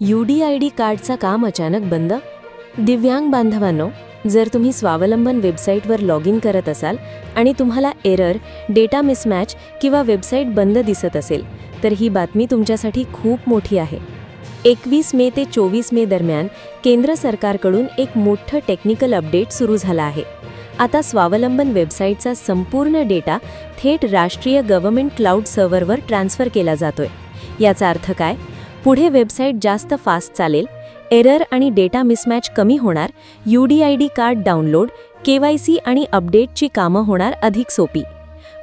UDID कार्डचा काम अचानक बंद? दिव्यांग बांधवांनो, जर तुम्ही स्वावलंबन वेबसाईटवर लॉग इन करत असाल आणि तुम्हाला एरर, डेटा मिसमॅच किंवा वेबसाईट बंद दिसत असेल, तर ही बातमी तुमच्यासाठी खूप मोठी आहे. 21 मे ते 24 मे दरम्यान केंद्र सरकारकडून एक मोठं टेक्निकल अपडेट सुरू झाला आहे. आता स्वावलंबन वेबसाईटचा संपूर्ण डेटा थेट राष्ट्रीय गव्हर्नमेंट क्लाउड सर्व्हरवर ट्रान्सफर केला जातोय. याचा अर्थ काय? पुढे वेबसाईट जास्त फास्ट चालेल, एरर आणि डेटा मिसमॅच कमी होणार, UDID कार्ड डाउनलोड, KYC आणि अपडेटची कामं होणार अधिक सोपी.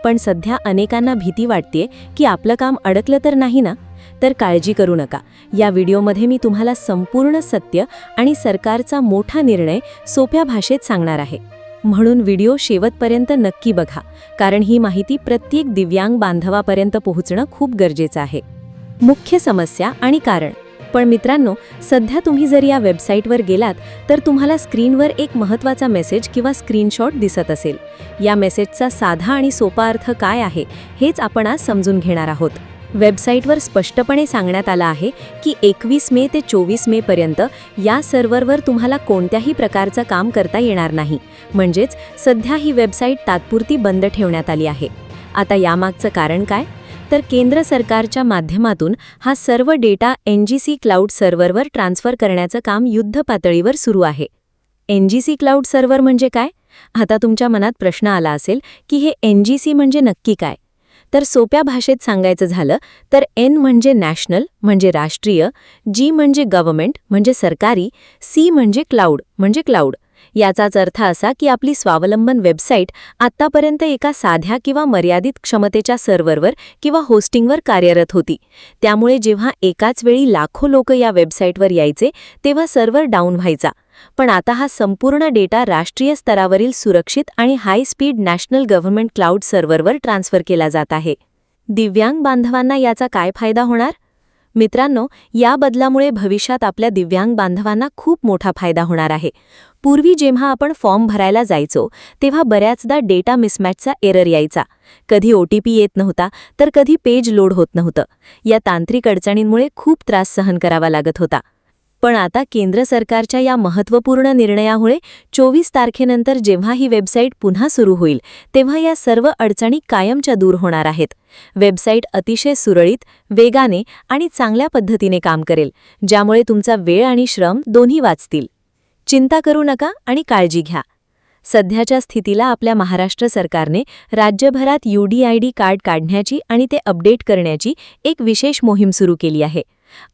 पण सध्या अनेकांना भीती वाटतेय की आपलं काम अडकलं तर नाही ना? तर काळजी करू नका. या व्हिडिओमध्ये मी तुम्हाला संपूर्ण सत्य आणि सरकारचा मोठा निर्णय सोप्या भाषेत सांगणार आहे. म्हणून व्हिडिओ शेवटपर्यंत नक्की बघा, कारण ही माहिती प्रत्येक दिव्यांग बांधवापर्यंत पोहोचणं खूप गरजेचं आहे. मुख्य समस्या आणि कारण. पण मित्रांनो, सध्या तुम्ही जर या वेबसाईटवर गेलात तर तुम्हाला स्क्रीनवर एक महत्त्वाचा मेसेज किंवा स्क्रीनशॉट दिसत असेल. या मेसेजचा साधा आणि सोपा अर्थ काय आहे हेच आपण आज समजून घेणार आहोत. वेबसाईटवर स्पष्टपणे सांगण्यात आलं आहे की 21 मे ते 24 मे पर्यंत या सर्व्हरवर तुम्हाला कोणत्याही प्रकारचं काम करता येणार नाही. म्हणजेच सध्या ही वेबसाईट तात्पुरती बंद ठेवण्यात आली आहे. आता यामागचं कारण काय? तर केंद्र सरकारच्या माध्यमातून हा सर्व डेटा NGC क्लाउड सर्व्हरवर ट्रान्सफर करण्याचं काम युद्ध पातळीवर सुरू आहे. NGC क्लाउड सर्व्हर म्हणजे काय? आता तुमच्या मनात प्रश्न आला असेल की हे NGC म्हणजे नक्की काय? तर सोप्या भाषेत सांगायचं झालं तर N म्हणजे नॅशनल म्हणजे राष्ट्रीय, G म्हणजे गव्हर्नमेंट म्हणजे सरकारी, C म्हणजे क्लाउड म्हणजे क्लाउड. याचाच अर्थ असा की आपली स्वावलंबन वेबसाईट आत्तापर्यंत एका साध्या किंवा मर्यादित क्षमतेच्या सर्व्हरवर किंवा होस्टिंगवर कार्यरत होती. त्यामुळे जेव्हा एकाच वेळी लाखो लोक या वेबसाईटवर यायचे तेव्हा सर्व्हर डाऊन व्हायचा. पण आता हा संपूर्ण डेटा राष्ट्रीय स्तरावरील सुरक्षित आणि high speed national government cloud सर्व्हरवर ट्रान्सफर केला जात आहे. दिव्यांग बांधवांना याचा काय फायदा होणार? मित्रांनो, या बदलामुळे भविष्यात आपल्या दिव्यांग बांधवांना खूप मोठा फायदा होणार आहे. पूर्वी जेव्हा आपण फॉर्म भरायला जायचो तेव्हा बऱ्याचदा डेटा मिसमॅचचा एरर यायचा. कधी OTP येत नव्हता तर कधी पेज लोड होत नव्हतं. या तांत्रिक अडचणींमुळे खूप त्रास सहन करावा लागत होता. पण आता केंद्र सरकारच्या या महत्त्वपूर्ण निर्णयामुळे 24 तारखेनंतर जेव्हा ही वेबसाईट पुन्हा सुरू होईल तेव्हा या सर्व अडचणी कायमच्या दूर होणार आहेत. वेबसाईट अतिशय सुरळीत, वेगाने आणि चांगल्या पद्धतीने काम करेल, ज्यामुळे तुमचा वेळ आणि श्रम दोन्ही वाचतील. चिंता करू नका आणि काळजी घ्या. सध्याच्या स्थितीला आपल्या महाराष्ट्र सरकारने राज्यभरात UDID कार्ड काढण्याची आणि ते अपडेट करण्याची एक विशेष मोहीम सुरू केली आहे.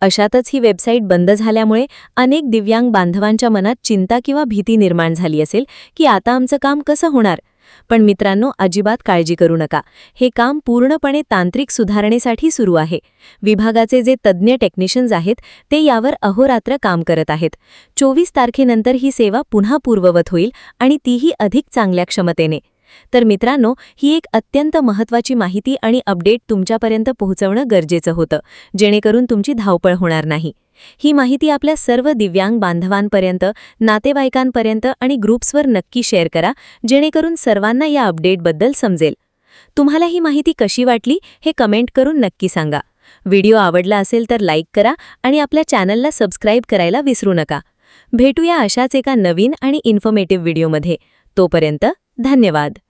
अशातच ही वेबसाईट बंद झाल्यामुळे अनेक दिव्यांग बांधवांच्या मनात चिंता किंवा भीती निर्माण झाली असेल की आता आमचं काम कसं होणार? पण मित्रांनो, अजिबात काळजी करू नका. हे काम पूर्णपणे तांत्रिक सुधारणेसाठी सुरू आहे. विभागाचे जे तज्ज्ञ टेक्निशियन्स आहेत ते यावर अहोरात्र काम करत आहेत. 24 तारखेनंतर ही सेवा पुन्हा पूर्ववत होईल आणि तीही अधिक चांगल्या क्षमतेने. तर मित्रांनो, ही एक अत्यंत महत्त्वाची माहिती आणि अपडेट तुमच्यापर्यंत पोहोचवणं गरजेचं होतं, जेणेकरून तुमची धावपळ होणार नाही. ही माहिती आपल्या सर्व दिव्यांग बांधवांपर्यंत, नातेवाईकांपर्यंत आणि ग्रुप्सवर नक्की शेअर करा, जेणेकरून सर्वांना या अपडेटबद्दल समजेल. तुम्हाला ही माहिती कशी वाटली हे कमेंट करून नक्की सांगा. व्हिडिओ आवडला असेल तर लाईक करा आणि आपल्या चॅनलला सबस्क्राईब करायला विसरू नका. भेटूया अशाच एका नवीन आणि इन्फॉर्मेटिव्ह व्हिडिओमध्ये. तोपर्यंत धन्यवाद.